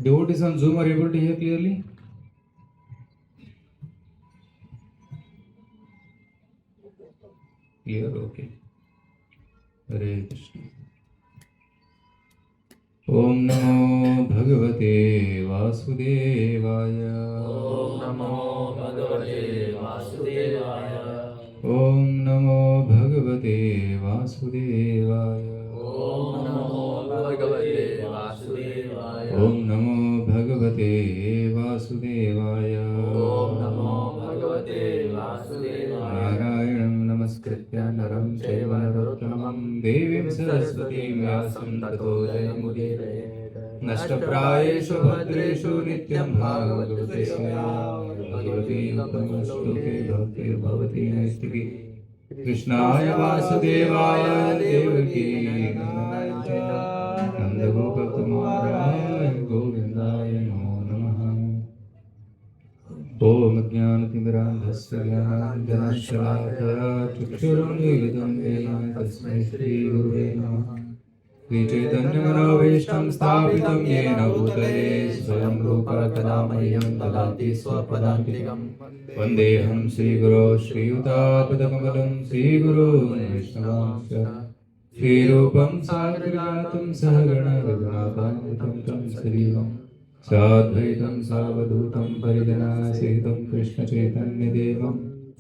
Devotees on Zoom are able to hear clearly? Clear, okay. Hare Krishna. Om Namo Bhagavate Vasudevaya. Om Namo Bhagavate Vasudevaya. Om Namo Bhagavate Vasudevaya. Om Namo Bhagavate Vasudevaya. Om Namo Bhagavate Vasudevaya. Om Namo Bhagavate Vasudevaya. Narayanam Namaskritya Naram Chaiva Narottamam Devim Saraswatim Vyasam Tato Jayamudire Nashtaprayeshu Bhadreshu Nityam Bhagavate Svaya Bhagavati Uttam Shloke Bhakti Bhavati Naistiki Krishnaya Vasudevaya Devaki Nanda Gopal Govindaya Namo Namaha. Om Jnanatimirandhasya Jnananjanashalakaya Chakshurunmilitam Yena Tasmai Shri Gurave Namaha. Shri Chaitanya Manavishtam Sthapitam Yena Bhutale Swayam Rupa Kadamahyam Dadati Swapadantikam Vandeham Shri Guru Shri Yuta Shri Guru Vaishnavamsya Shri Rupam Sagragatam Sahagana Raghunatham Tam Srivam Sadvaitam Savadhutam Paridana Sehitam Krishna Chaitanya Devam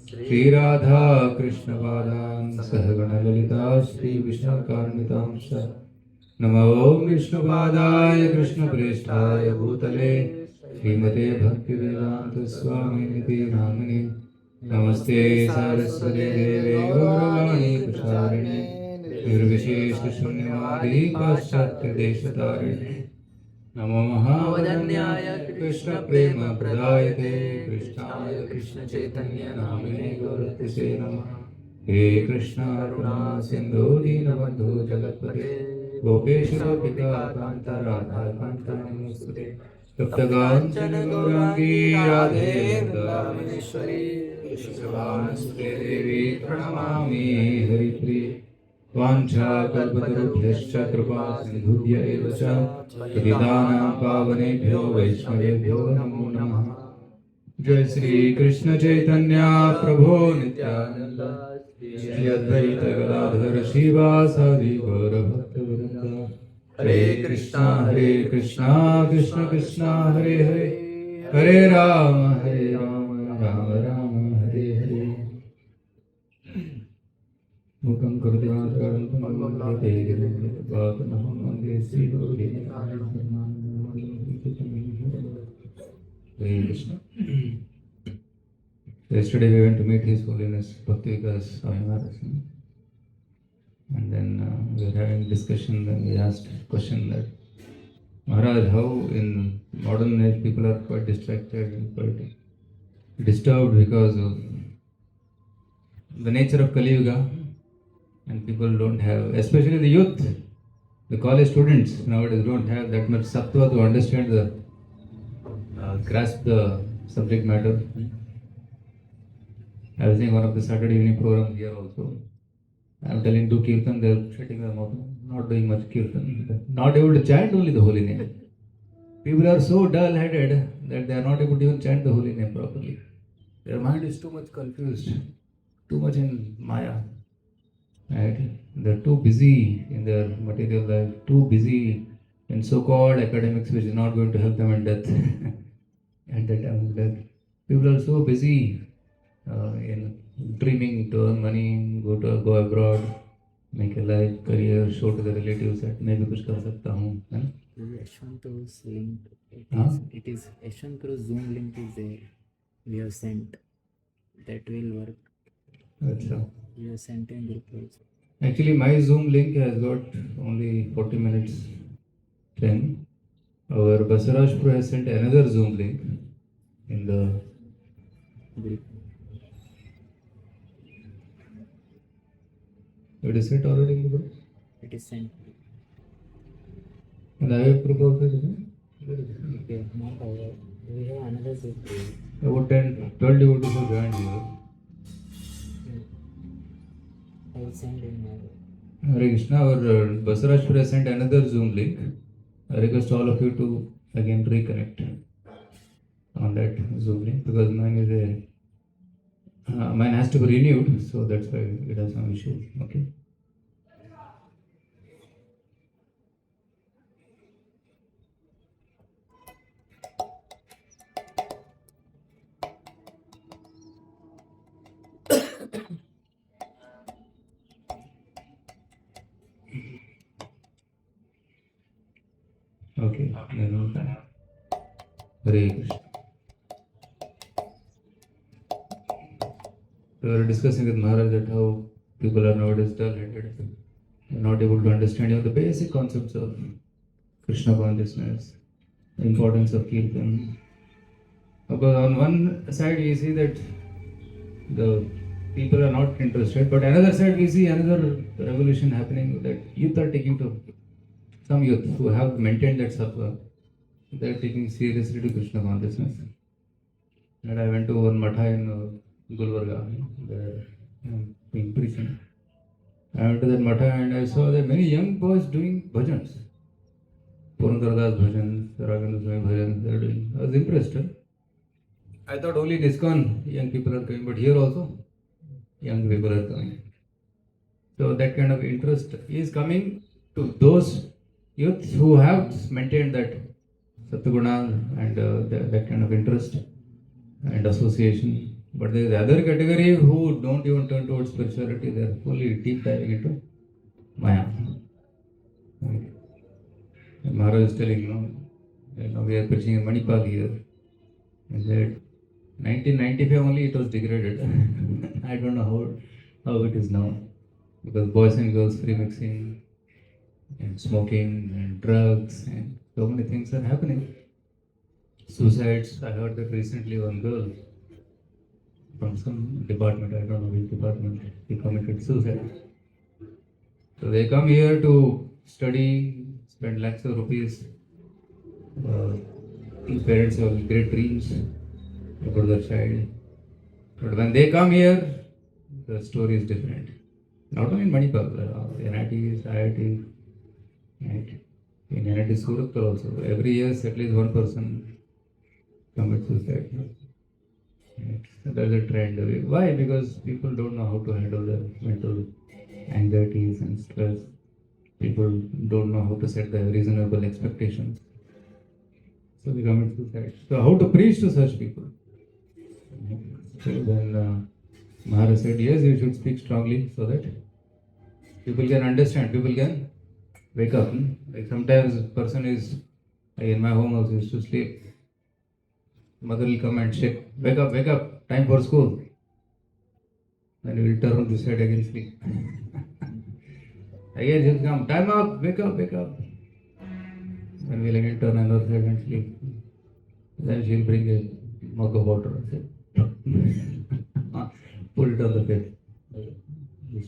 Shri Radha Krishna Padan Sahagana Lalita Shri Vishnu Karnitamsha Namo Vishnu Padaya Krishna Presthaya Bhutale Srimate Bhakti Vedanta Swami Niti Namani Namaste Saraswati Devi Gauravani Prasarine Nirvisheshta Shunyavadi Paschatya Deshatarine Namo Mahavadanyaya Krishna Prema Pradayate Krishnaya Krishna Chaitanya Namine Gauratise Namaha. He Krishna Karuna Sindhu Dinabandhu Jagatpate Gopesha Gopika Kanta Radha Kanta Namostute Taptaganchana Gaurangi Radhe Vrindavaneshwari Vishwavana Devi Pranamami Haripriya Vancha kalpatarubhyascha kripa sindhubhya eva cha patidānām pāvanebhyo vaishnavebhyo namo namaha. Jai Shri Krishna Chaitanya Prabhu Nityananda Shri Advaita Gadadhara Shivasadi Gaura Bhakta Hare Krishna Krishna Krishna Hare Hare Hare Rama Rama Rama Hare Hare. Mukam Karudivākaram Pamamate Vatanaham Mande Sri Guru Hare Krishna. Yesterday we went to meet His Holiness Bhakti Vikas Swami Maharaj, and then we were having discussion. Then we asked a question that Maharaj, how in modern age people are quite distracted and quite disturbed because of the nature of Kali Yuga, and people don't have, especially the youth, the college students nowadays don't have that much sattva to understand the grasp the subject matter. I was seeing one of the Saturday evening program here also. I'm telling do kirtan, they're shutting their mouth, not doing much kirtan, not able to chant only the holy name. People are so dull-headed that they are not able to even chant the holy name properly. Their mind is too much confused, too much in Maya. Right? They're too busy in their material life, too busy in so-called academics, which is not going to help them in death. At the time of death, people are so busy in dreaming to earn money, go abroad, make a life, career, show to the relatives that मैं भी कुछ कर सकता हूँ, है ना? Yashwanto's link, Huh? it is Yashwanto's Zoom link is there. We have sent. That will work. अच्छा. We have sent in group also. Actually, my Zoom link has got only 40 minutes thing. Our Basaraj Pro has sent another Zoom link in the Group. it is sent already in the group. It is sent. And I have proof of it. Okay, not our. We have another group. About 12 devotees have joined here. I will send in my. Hare Krishna, our Basaraj Pro has sent another Zoom link. I request all of you to again reconnect on that Zoom link because mine has to be renewed, so that's why it has some issues. Okay. Okay. Hare Krishna. We were discussing with Maharaj that how people are nowadays dull-headed, not able to understand even the basic concepts of Krishna consciousness, the importance of kirtan. Because on one side we see that the people are not interested, but another side we see another revolution happening that youth are taking to some youth who have maintained that sattva, they are taking seriously to Krishna consciousness. And I went to one matha in Gulbarga, where being preaching. I went to that matha and I saw that many young boys doing bhajans. Purandardas bhajans, Raghavendra Swami bhajans, they are doing. I was impressed. I thought only in ISKCON young people are coming, but here also young people are coming. So that kind of interest is coming to those youths who have maintained that Satguna and that kind of interest and association. But there is the other category who don't even turn towards spirituality, they are fully deep diving into Maya. Right. Maharaj is telling, we are preaching in Manipal here. He said, 1995 only it was degraded. I don't know how it is now. Because boys and girls free mixing and smoking and drugs and so many things are happening. Suicides, I heard that recently one girl from some department, I don't know which department, he committed suicide. So they come here to study, spend lakhs of rupees. These parents have great dreams about their child. But when they come here, the story is different. Not only in Manipal, NITs, IITs, right? In NIT Surat also, every year at least one person commits suicide. Right? So that's a trend. Why? Because people don't know how to handle their mental anxieties and stress. People don't know how to set the reasonable expectations. So they commit suicide. So how to preach to such people? So then Maharaj said, yes, you should speak strongly so that people can understand, people can wake up. Like sometimes a person is, like in my home also used to sleep. Mother will come and shake, wake up, time for school. Then we will turn on this side again sleep. Again she'll come, time up, wake up. Then we'll again turn another side and sleep. Then she'll bring a mug of water and say, put it on the bed. A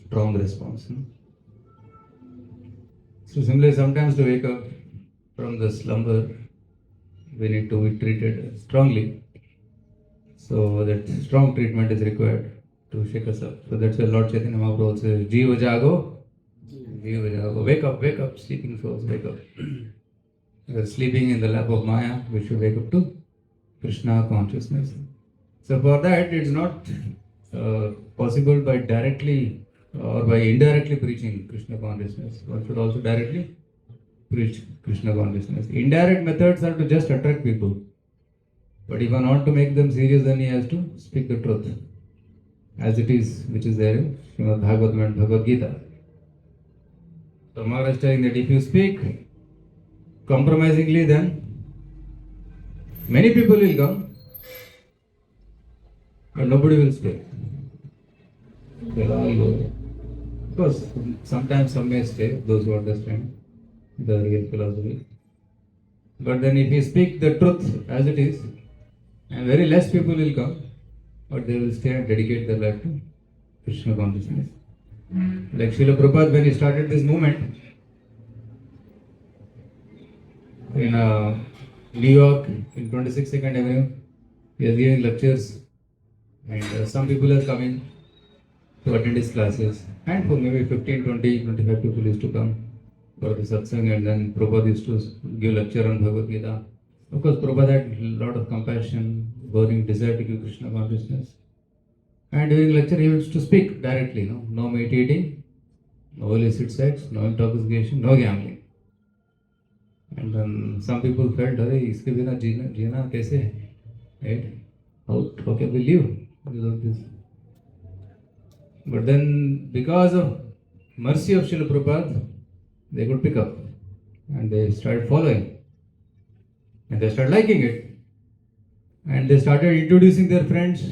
strong response. So similarly, sometimes to wake up from the slumber, we need to be treated strongly. So that strong treatment is required. to shake us up. So that's why Lord Chaitanya Mahaprabhu says, Jiva Jago, Jiva Jago. Wake up, sleeping souls, wake up. We are sleeping in the lap of Maya, we should wake up to Krishna consciousness. So for that, it's not possible by directly or by indirectly preaching Krishna consciousness. One should also directly preach Krishna consciousness. Indirect methods are to just attract people. But if one want to make them serious, then he has to speak the truth as it is, which is there in Srimad Bhagavatam and Bhagavad Gita. So Maharaj is telling that if you speak compromisingly, then many people will come, but nobody will stay. They'll all go. Of course, sometimes some may stay, those who understand the real philosophy. But then if you speak the truth as it is, and very less people will come, but they will stay and dedicate their life to Krishna consciousness. Like Srila Prabhupada, when he started this movement in New York, in 22nd Avenue, he was giving lectures, and some people are coming to attend his classes, and for maybe 15, 20, 25 people used to come for the satsang, and then Prabhupada used to give lecture on Bhagavad Gita. Of course, Prabhupada had a lot of compassion, burning desire to give Krishna consciousness. And during lecture, he used to speak directly, no meat eating, no illicit sex, no intoxication, no gambling. And then some people felt, "Arey, iske bina jeena kaise hai? Right? How can we live without this?" But then, because of mercy of Srila Prabhupada, they could pick up and they started following. And they started liking it. And they started introducing their friends.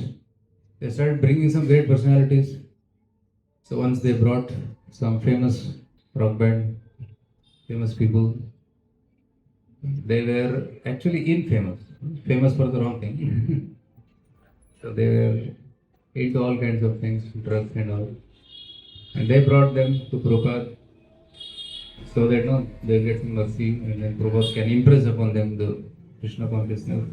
They started bringing some great personalities. So once they brought some famous rock band, famous people. They were actually infamous. Famous for the wrong thing. So they were into all kinds of things, drugs and all. And they brought them to Prabhupada so that they get some mercy and then Prabhupada can impress upon them the Krishna consciousness.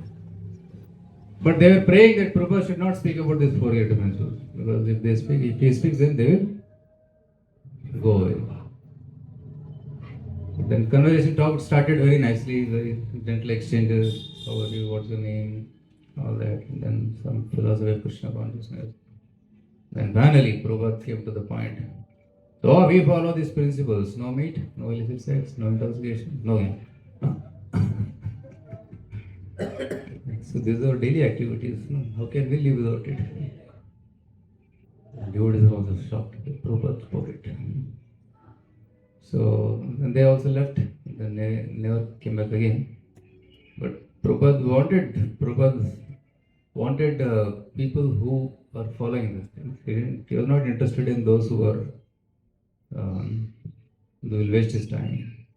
But they were praying that Prabhupada should not speak about these 4 dimensions, because if he speaks, then they will go away. But then conversation started very nicely, very gentle exchanges. How are you? What's your name? All that. And then some philosophy of Krishna consciousness. Then finally, Prabhupada came to the point. So we follow these principles: no meat, no illicit sex, no intoxication, no gambling. So these are daily activities. How can we live without it? Devotees are also shocked. Prabhupada spoke it. So then they also left. Then they never came back again. But Prabhupada wanted people who are following this thing. He was not interested in those who are who will waste his time.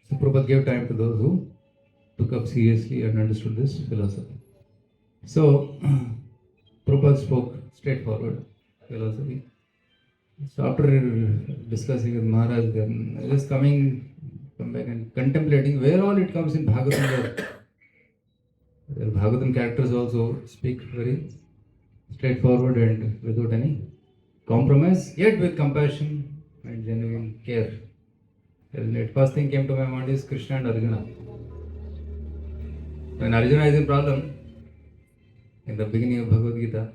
So Prabhupada gave time to those who took up seriously and understood this philosophy. So Prabhupada spoke straightforward philosophy. So after discussing with Maharaj, then I was come back and contemplating where all it comes in Bhagavatam. The Bhagavatam characters also speak very straightforward and without any compromise, yet with compassion and genuine care. The first thing came to my mind is Krishna and Arjuna. When Arjuna is in problem, in the beginning of Bhagavad Gita,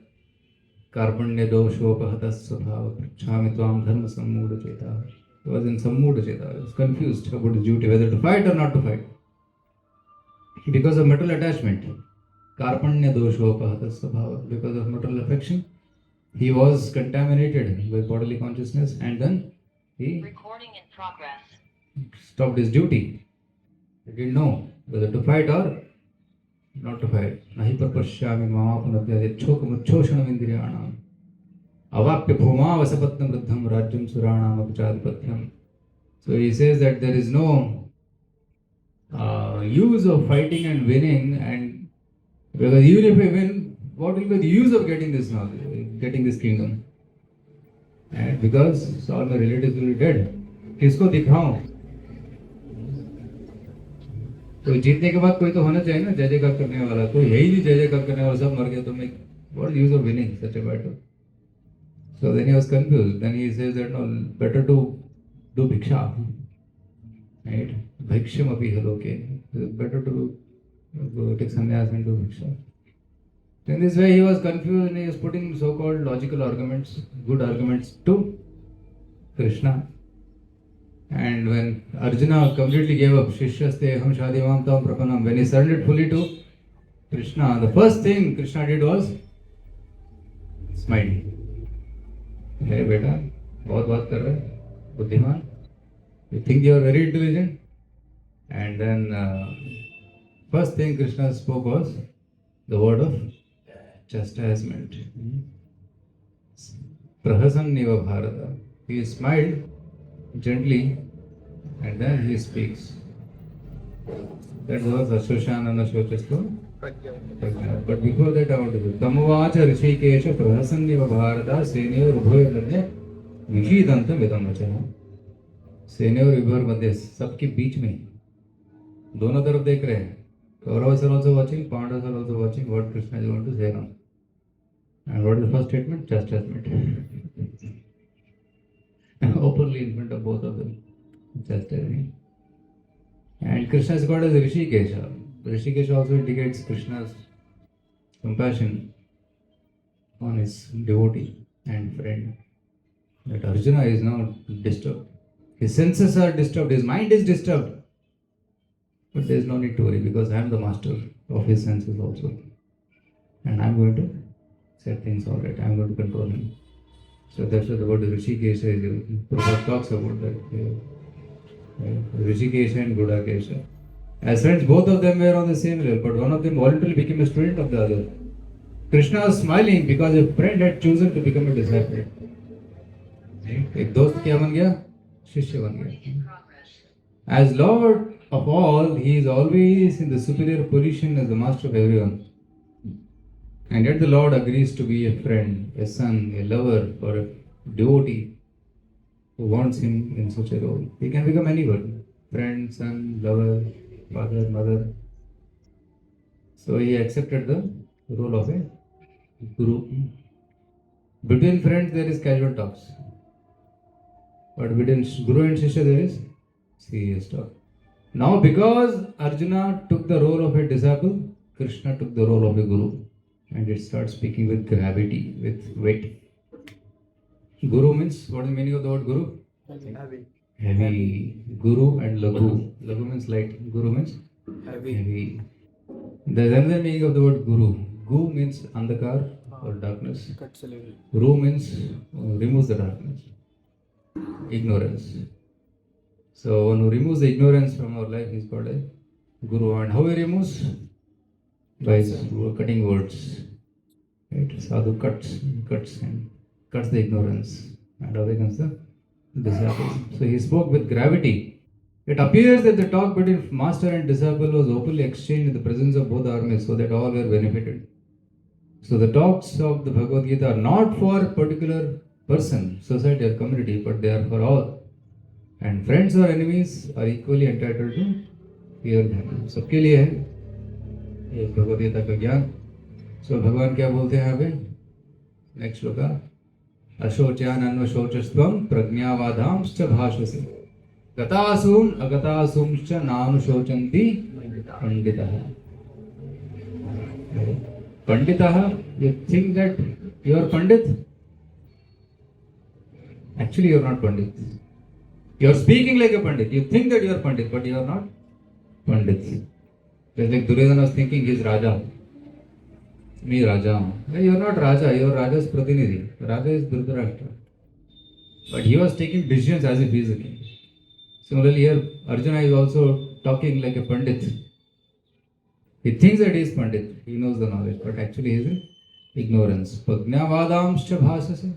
Karpanya doshopahata svabhava prachami tvam dharma sammuda cheta. He was in sammuda cheta. He was confused about his duty, whether to fight or not to fight. Because of material attachment, Karpanya doshopahata svabhava. Because of material affection, he was contaminated by bodily consciousness, and then he stopped his duty. He didn't know whether to fight or not to fight. Nahi parpashyami mamapunadhyade chokmuchoshanam indriyanam avapya bhuma vasapatnam vruddham rajyam suranam apachadipatyam. So he says that there is no use of fighting and winning, and because even if we win, what will be the use of getting this knowledge, getting this kingdom? And because all my relatives will be dead, किसको दिखाऊं? तो जीतने के बाद कोई तो होना चाहिए ना जय जयकार करने वाला. तो यही नहीं जय जयकार करने वाला, सब मर गए तो मैं, what is the use of winning such a battle? So then he was confused. Then he says that no, better to do bhiksha, right? Bhiksham api haloke. Better to go take sannyas and do bhiksha. In this way, he was confused and he was putting so-called logical arguments, good arguments to Krishna. And when Arjuna completely gave up, Shishyaste ham shadivam tam prapanam, when he surrendered fully to Krishna, the first thing Krishna did was smile. Hey beta, बहुत बात कर रहा है, बुद्धिमान. You think you are very intelligent? And then first thing Krishna spoke was the word of chastisement. Prahasan niva bharata. He smiled gently and then he speaks. That was Ashoshanana Shochastu. But before that I want to do Tamuvacha Rishikesha Prahasan niva bharata Senyo Rubhoya Ladya Vishidantam Vidam Vachana. सेने और विभर मध्य सबके बीच में दोनों तरफ देख रहे हैं. Kauravas are also watching, Pandavas are also watching what Krishna is going to say now. And what is the first statement? Chastisement. Openly in front of both of them. Chastising. And Krishna is called as Rishikesha. Rishikesha also indicates Krishna's compassion on his devotee and friend. That Arjuna is now disturbed. His senses are disturbed, his mind is disturbed. But there is no need to worry because I am the master of his senses also. And I am going to set things all right. I am going to control him. So that's what the word Rishikesha is. Prabhupada talks about that. Rishikesha and Gudakesha. As friends, both of them were on the same level, but one of them voluntarily became a student of the other. Krishna was smiling because a friend had chosen to become a disciple. एक दोस्त क्या बन गया? शिष्य बन गया. As Lord of all, he is always in the superior position as the master of everyone. And yet the Lord agrees to be a friend, a son, a lover, or a devotee who wants him in such a role. He can become anyone. Friend, son, lover, father, mother. So he accepted the role of a guru. Between friends there is casual talks. But between Guru and Shishya there is serious talk. Now because Arjuna took the role of a disciple, Krishna took the role of a Guru. And it starts speaking with gravity, with weight. Guru means, what is the meaning of the word Guru? Heavy. Guru and Lagu. Lagu means light. Guru means heavy. There is another meaning of the word Guru. Gu means andhakar or darkness. Ru means removes the darkness. Ignorance. So one who removes the ignorance from our life is called a Guru. And how he removes? By cutting words. Right? Sadhu cuts and cuts the ignorance and awakens the disciple. So he spoke with gravity. It appears that the talk between master and disciple was openly exchanged in the presence of both armies so that all were benefited. So the talks of the Bhagavad Gita are not for a particular person, society or community, but they are for all. And friends or enemies are equally entitled to hear them. सबके लिए है ये भगवद गीता का ज्ञान. सो भगवान क्या बोलते हैं यहाँ पे नेक्स्ट श्लोक अशोच्यान अन्वशोचस्त्वं प्रज्ञावादांश्च भाषसे गतासून अगतासूंश्च नानुशोचन्ति पंडितः. पंडितः, you think that you are pandit? Actually you are not pandit. You are speaking like a pandit. You think that you are pandit, but you are not pandit. Just like Duryodhana was thinking he is Raja. Me Raja. You are not Raja, you are Raja's Prathinidhi. Raja is Dhritarashtra. But he was taking decisions as if he is a king. Similarly here, Arjuna is also talking like a pandit. He thinks that he is pandit. He knows the knowledge, but actually he is in ignorance. Prajnavadamscha bhasase.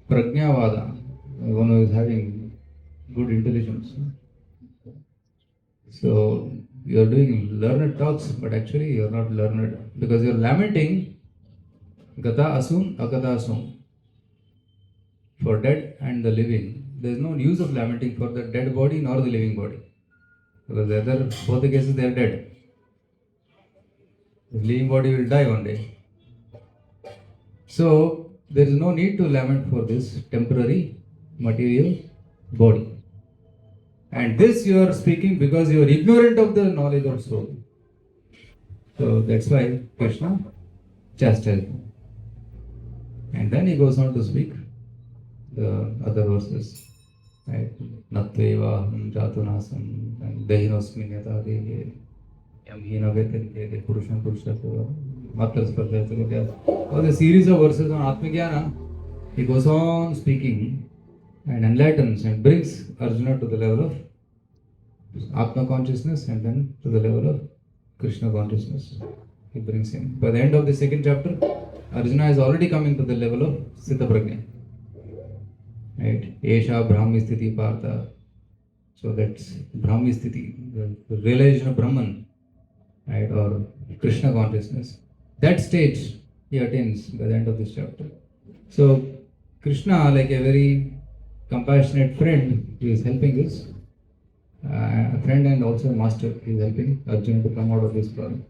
Prajnavada. One who is having good intelligence. So you are doing learned talks, but actually you are not learned because you are lamenting gata asum agata asum for dead and the living. There is no use of lamenting for the dead body nor the living body because both the cases they are dead. The living body will die one day. So there is no need to lament for this temporary material body. And this you are speaking because you are ignorant of the knowledge of soul. So that's why Krishna chastised him. And then he goes on to speak the other verses. Right? Natveva jatunasam and dehinosmin yata dehe yam hina vetanke purusham purushasava matra spardha. All the series of verses on Atmajnana, he goes on speaking and enlightens and brings Arjuna to the level of Atma consciousness and then to the level of Krishna consciousness. He brings him. By the end of the second chapter, Arjuna is already coming to the level of Siddha Prajna. Right? Esha Brahmi Sthiti Partha. So that's Brahmi Sthiti, the realization of Brahman, right? Or Krishna consciousness. That stage he attains by the end of this chapter. So Krishna, like a very compassionate friend, he is helping us. A friend and also a master, he is helping Arjuna to come out of this problem.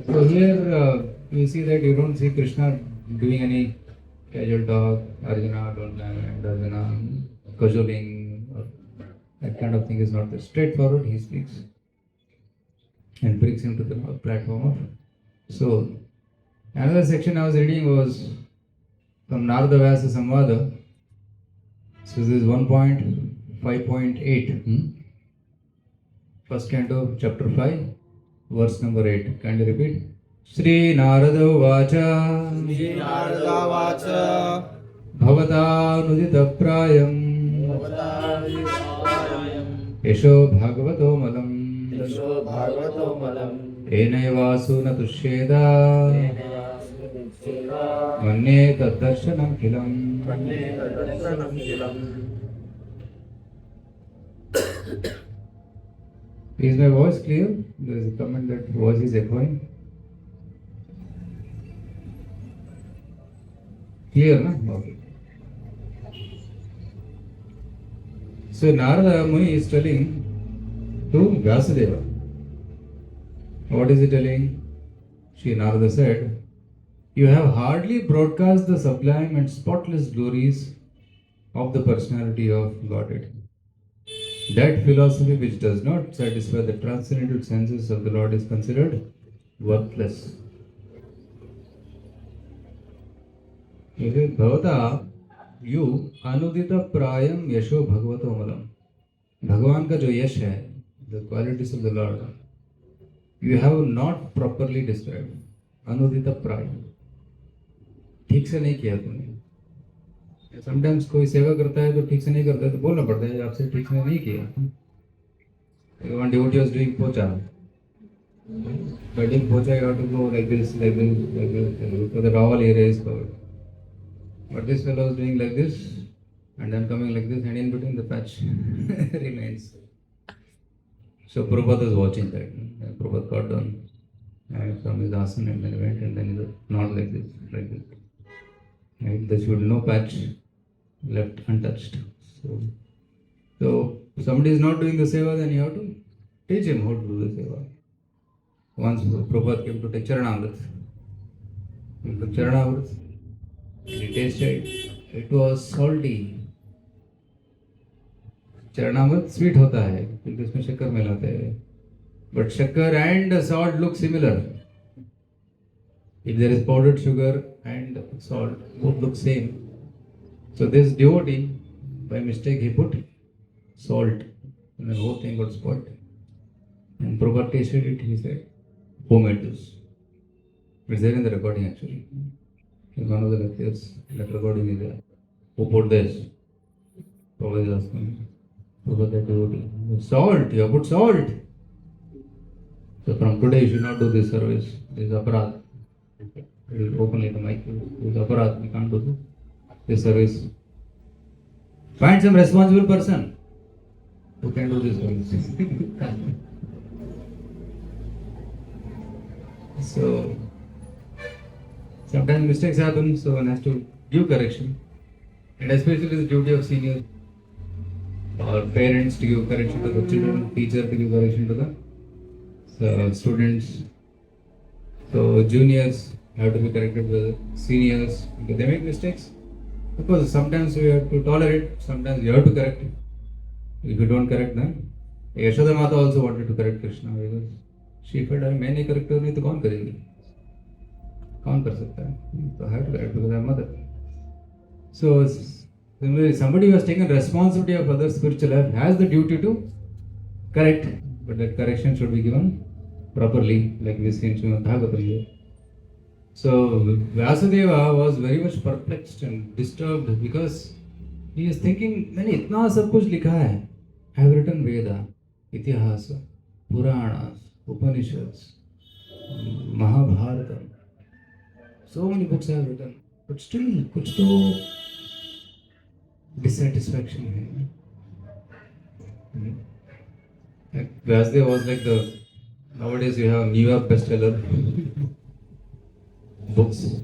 So here you see that you don't see Krishna doing any casual talk, Arjuna don't lament, Arjuna cajoling, or that kind of thing is not there. Straightforward, he speaks and brings him to the platform of soul. Another section I was reading was from Narada Vyasa Samvada. So this is 1.5.8. First canto, chapter 5, verse number 8. Can you repeat? Shri Narada Vacha Shri Narada Vacha Bhavata Nudita Prayam Bhavata Yesho Bhagavato Malam Yesho Bhagavato Malam Enaivasu Natusheda Manye Taddarshanam Kilam. Manye Tadarshanam Kilam. Is my voice clear? There is a comment that voice is echoing. Clear, na? Okay. So Narada Muni is telling to Vyasadeva. What is he telling? Shri Narada said, you have hardly broadcast the sublime and spotless glories of the personality of Godhead. That philosophy which does not satisfy the transcendental senses of the Lord is considered worthless. Bhavata, you anudita prayam yasho bhagavato malam. Bhagavan ka jo yash hai, the qualities of the Lord, you have not properly described. Anudita prayam. ठीक से नहीं किया तूने. Sometimes कोई सेवा करता है तो ठीक से नहीं करता है तो बोलना पड़ता है आपसे ठीक से नहीं किया. One devotee was doing pocha. By doing pocha you have to go like this, like this, like this, so that all area is covered. But this fellow was doing like this and then coming like this and in between the patch remains. So Prabhupada was watching that. And Prabhupada got down from his asana and then went and then he was not like this, like this. Right? There should no patch left untouched. So somebody is not doing the seva, then you have to teach him how to do the seva. Once Prabhupada came to take Charanamrit. He took Charanamrit. He tasted. It was salty. Charanamrit sweet होता है क्योंकि इसमें शक्कर मिलाते हैं. But शक्कर and salt look similar. If there is powdered sugar and salt, both look same. So this devotee, by mistake, he put salt, and the whole thing got spoiled. And Prabhupada tasted it. He said, "Who made this?" It's there in the recording actually. In one of the lectures, that recording is there. Who put this? Prabhupada is asking. Prabhupada, that devotee, salt. You have put salt. So from today, you should not do this service. This is aparadh. It will openly the mic. This is aparadh. We can't do this service. Find some responsible person who can do this service. So sometimes mistakes happen, so one has to give correction. And especially the duty of seniors or parents to give correction to the children, teacher to give correction to the students. So juniors have to be corrected by the seniors because they make mistakes. Of course, sometimes we have to tolerate, sometimes you have to correct. If you don't correct them, Yashoda Mata also wanted to correct Krishna because she felt अरे मैं नहीं correct नहीं तो कौन करेगी? कौन कर सकता है? So I have to correct because I'm mother. So similarly, somebody who has taken responsibility of other spiritual life has the duty to correct, but that correction should be given properly, like we see in Srimad Bhagavatam here. So Vyasadeva was very much perplexed and disturbed because he is thinking, मैंने इतना सब कुछ लिखा है. I have written Veda, Itihasa, Puranas, Upanishads, Mahabharata. So many books I have written, but still कुछ तो dissatisfaction है. Like Vyasdev was like the nowadays you have New York bestseller books.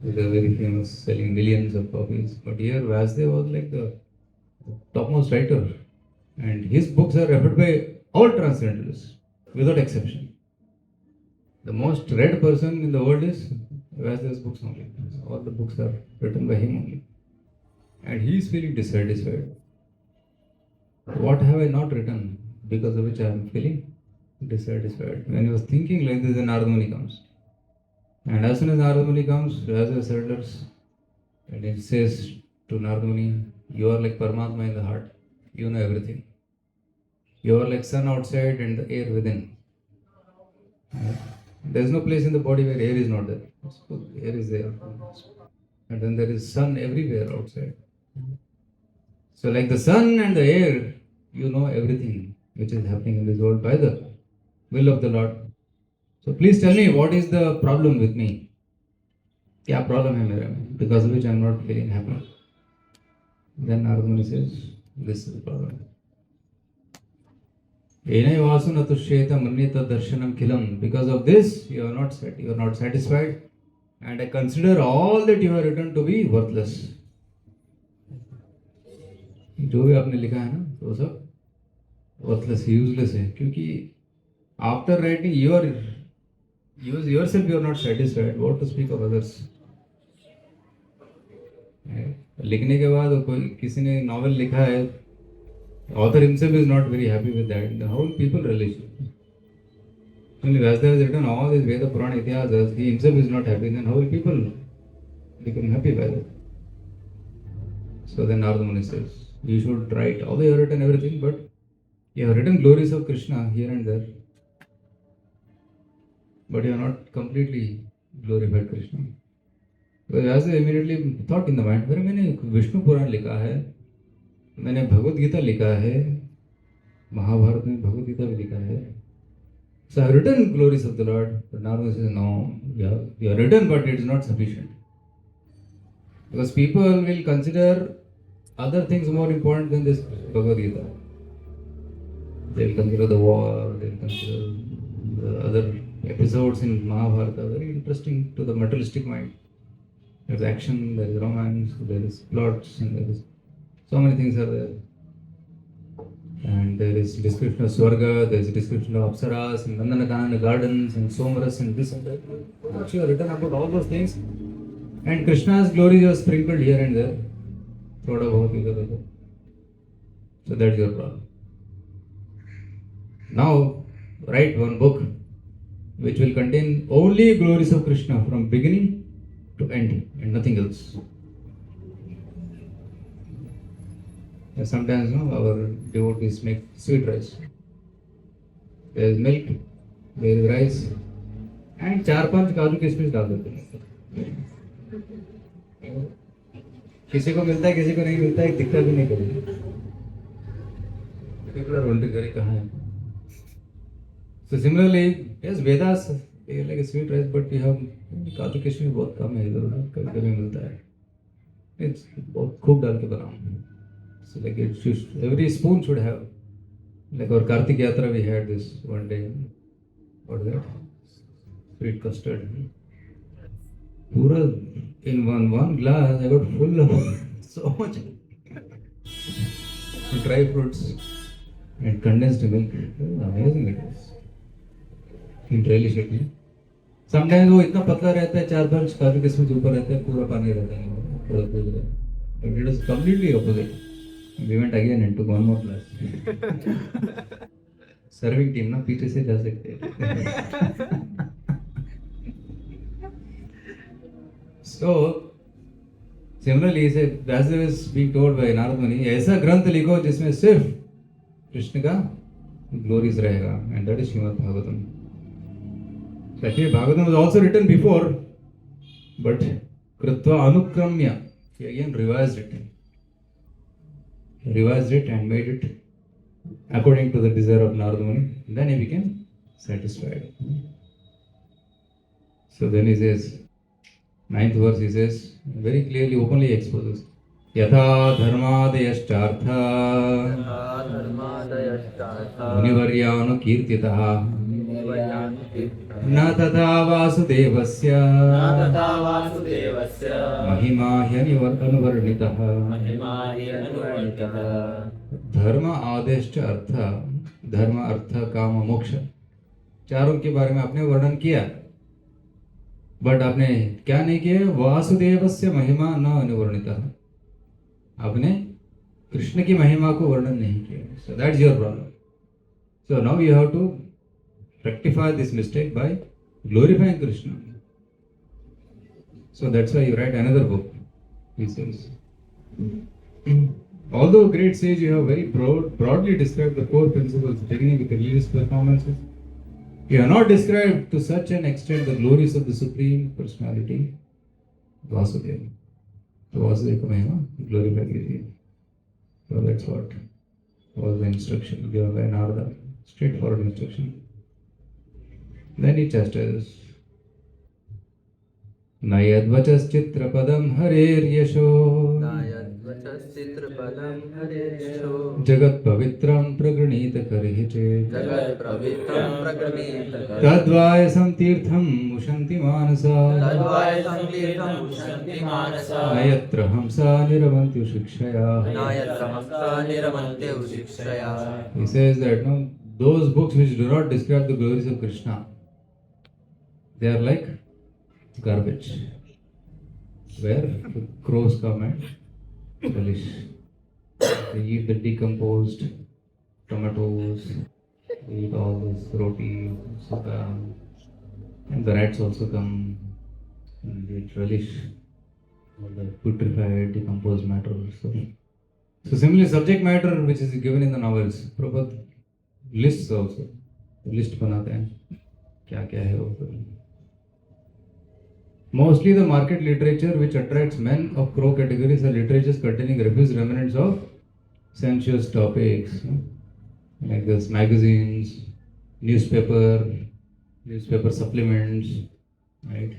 They are very famous, selling millions of copies. But here Vyasdev was like the topmost writer, and his books are referred by all transcendentalists without exception. The most read person in the world is Vyasdev's books only. All the books are written by him only. And he is feeling dissatisfied. What have I not written because of which I am feeling dissatisfied? When he was thinking like this, then Narada Muni comes. And as soon as Narada Muni comes, Vyasa settles and he says to Narada Muni, you are like Paramatma in the heart. You know everything. You are like sun outside and the air within. There is no place in the body where air is not there. Air is there. And then there is sun everywhere outside. So like the sun and the air, you know everything which is happening in this world by the will of the Lord. So please tell me, what is the problem with me? क्या problem है मेरे में? Because of which I am not feeling happy. Then Narada Muni says, this is the problem. Enai vasuna tusheta mannita darshanam kilam. Because of this, you are not satisfied, and I consider all that you have written to be worthless. जो भी आपने लिखा है ना, वो सब worthless, useless है, क्योंकि after writing yourself you are not satisfied. What to speak of others? लिखने के बाद कोई किसी ने नॉवेल लिखा है, author himself is not very happy with that. The whole people relish it. Only Vyasdev has written all these Veda Purana Itihasas, he himself is not happy, then how will people become happy by that? So then Narada Muni says, you should write, although you have written everything, but you have written glories of Krishna here and there, but you have not completely glorified Krishna. So Vyasa immediately thought in the mind, अरे मैंने विष्णु पुराण लिखा है, मैंने भगवद गीता लिखा है, महाभारत में भगवद गीता भी लिखा है. So I have written glories of the Lord, but Narada says, no, you have written, but it is not sufficient. Because people will consider other things more important than this Bhagavad Gita. They will consider the war, they will consider the other episodes in Mahabharata very interesting to the materialistic mind. There is action, there is romance, there is plots, and there is so many things are there. And there is description of Swarga, there is description of Apsaras, and Nandanakanana gardens, and Somaras, and this and that. Actually, are written about all those things. And Krishna's glories are sprinkled here and there. So that's your problem. Now, write one book which will contain only glories of Krishna from beginning to end and nothing else. And sometimes our devotees make sweet rice. There is milk, there is rice, and 4-5 काजू किशमिश डाल देते हैं. किसी को मिलता है, किसी को नहीं मिलता है, दिक्कत भी नहीं करेगी. People are wondering, अरे कहाँ है? So similarly, yes, Vedas they are like a sweet rice, but we have काजू किशमिश बहुत कम है, इधर उधर कभी-कभी मिलता है. It's बहुत खूब डाल के बनाओ. So like every spoon should have. Like our Kartik Yatra, we had this one day. What is that? Sweet custard. Pura in one glass, I got full of so much dry fruits and condensed milk. Amazing it was. In Delhi city. Sometimes वो इतना पतला रहता है, 4-5 काफी किस्मत ऊपर रहता है, पूरा पानी रहता है, पूरा दूध रहता है. But it is completely opposite. We went again and took one more class. Serving team ना पीछे से जा सकते हैं. So similarly, he said, Vyasdev is being told by Narad Muni, ऐसा ग्रंथ लिखो जिसमें सिर्फ कृष्ण का ग्लोरीज रहेगा, and that is Srimad Bhagavatam. So actually Bhagavatam was also written before, but Kritva Anukramya, he again revised it and made it according to the desire of Narad Muni. Then he became satisfied. So then he says, 9th verse, he says, very clearly, openly exposes, यथा धर्मादयश्चार्थ मुनिवर्यानुकीर्तितः न तथा वासुदेवस्य महिमा ह्यनुवर्णितः. धर्म आदेश अर्थ, धर्म अर्थ काम मोक्ष, चारों के बारे में आपने वर्णन किया, बट आपने क्या नहीं किया? वासुदेवस्य महिमा न अनुवर्णितः, आपने कृष्ण की महिमा को वर्णन नहीं किया. So that's your problem. So now you have to rectify this mistake by glorifying Krishna. So that's why you write another book, he says. Although great sage, you have very broadly described the core principles beginning with the religious performances. You have not described to such an extent the glories of the Supreme Personality, Vasudeva. So Vasudeva Mahima, glorify Giri. So that's what was the instruction given by Narada. Straightforward instruction. Then he chastises. Nayadvachaschitrapadam hareryasho jagat pavitram pragranita karihiche tadvayasam tirtham mushanti manasa nayatra hamsa niravanti shikshaya. He says that no, those books which do not describe the glories of Krishna, they are like garbage, where the crows come and relish. They eat the decomposed tomatoes, they eat all this roti, sukha, and the rats also come and they relish all the putrefied, decomposed matter. So similarly, subject matter which is given in the novels, Prabhupada lists also, list बनाते हैं क्या क्या है वो. Mostly the market literature which attracts men of crow categories are literatures containing refuse remnants of sensuous topics, like this magazines, newspaper supplements, right?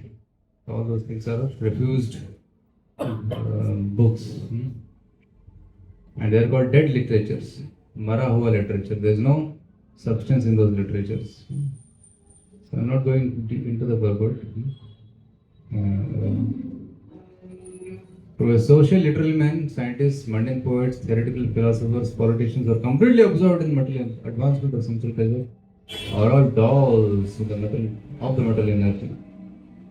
All those things are refused books, and they are called dead literatures, mara hua literature. There is no substance in those literatures. So I'm not going deep into the purport. Social literal men, scientists, mundane poets, theoretical philosophers, politicians are completely absorbed in material advancement of sensual pleasure, are all dolls of the metal energy.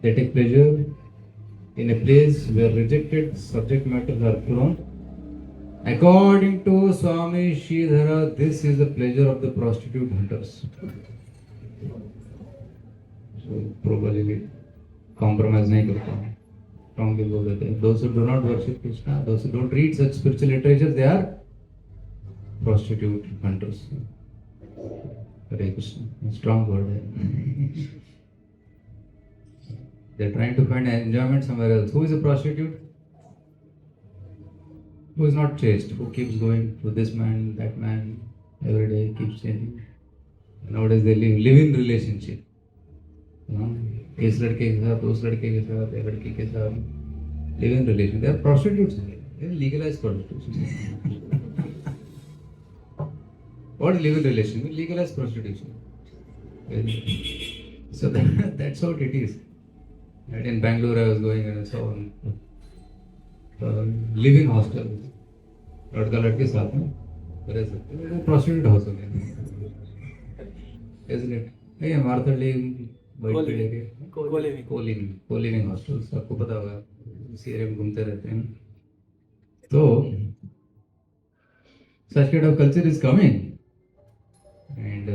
They take pleasure in a place where rejected subject matters are thrown. According to Swami Sridhara, this is the pleasure of the prostitute hunters. So probably compromise नहीं करता हूँ, strongly बोल देते हैं. Those who do not worship Krishna, those who don't read such spiritual literature, they are prostitute hunters. Hare Krishna, strong word है. They are trying to find enjoyment somewhere else. Who is a prostitute? Who is not chaste? Who keeps going to this man, that man, every day keeps changing. Nowadays they live in relationship. इस लड़के के साथ, उस लड़के के साथ, एक लड़की के साथ, live in relation. They are prostitutes. They are legalized prostitutes. What is live in relation? Legalized prostitution. So that's what it is. Right? In Bangalore, I was going and I saw living hostel. लड़का लड़के साथ में रह सकते हैं. Prostitute house हो गया. Isn't it? Hey, Martha coliving hostels आपको पता होगा, इसी एरिया में घूमते रहते हैं। तो such kind of culture is coming, and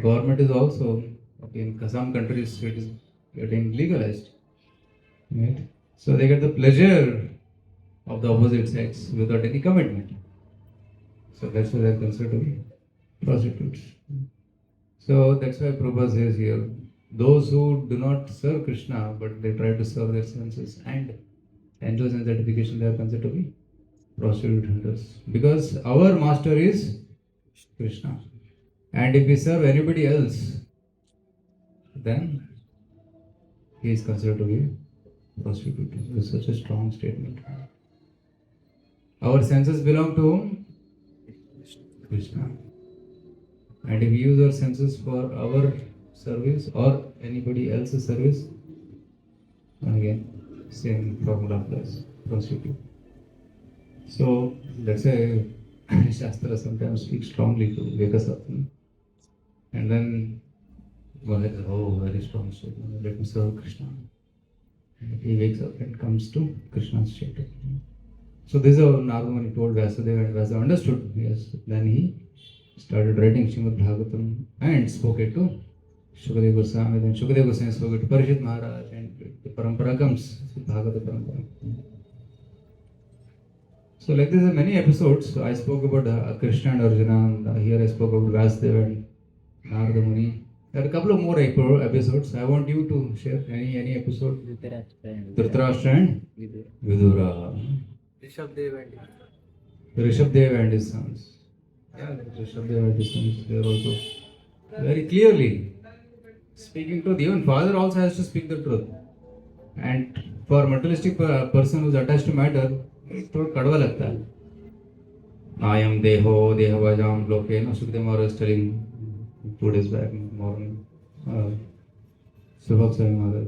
government is also, okay, in some countries it is getting legalized, right? So they get the pleasure of the opposite sex without any commitment. So that's why they are considered to be prostitutes. So that's why Prabhupada says here, those who do not serve Krishna but they try to serve their senses and enjoy sense gratification, they are considered to be prostitute hunters. Because our master is Krishna. And if we serve anybody else, then he is considered to be prostitute. It's such a strong statement. Our senses belong to whom? Krishna. And if we use our senses for our service or anybody else's service, then again, same formula applies. Prostitute. So that's why Shastra sometimes speaks strongly to wake us up. And then one like, oh, very strong statement, let me serve Krishna. And he wakes up and comes to Krishna's state. So this is how Narada Muni told Vyasadeva, and Vyasadeva understood. Yes, then he started writing Srimad Bhagavatam and spoke it to Shukadeva Goswami. Then Shukadeva Goswami spoke it to Parishit Maharaj, and the parampara comes, Bhagavata parampara. So like this, there are many episodes. So I spoke about Krishna and Arjuna, and here I spoke about Vyasadeva and Narada Muni. There are a couple of more episodes. I want you to share any episode. Dhritarashtra and Vidura. Rishabdeva and his sons. Yeah, Rishabdeva and his sons. They are also very clearly speaking truth. Even father also has to speak the truth. And for materialistic person who is attached to matter, थोड़ा कड़वा लगता है. आयम देहो देहवाजाम लोके. No, Sukadeva Maharaj was telling 2 days back morning. Subhak Swami Maharaj.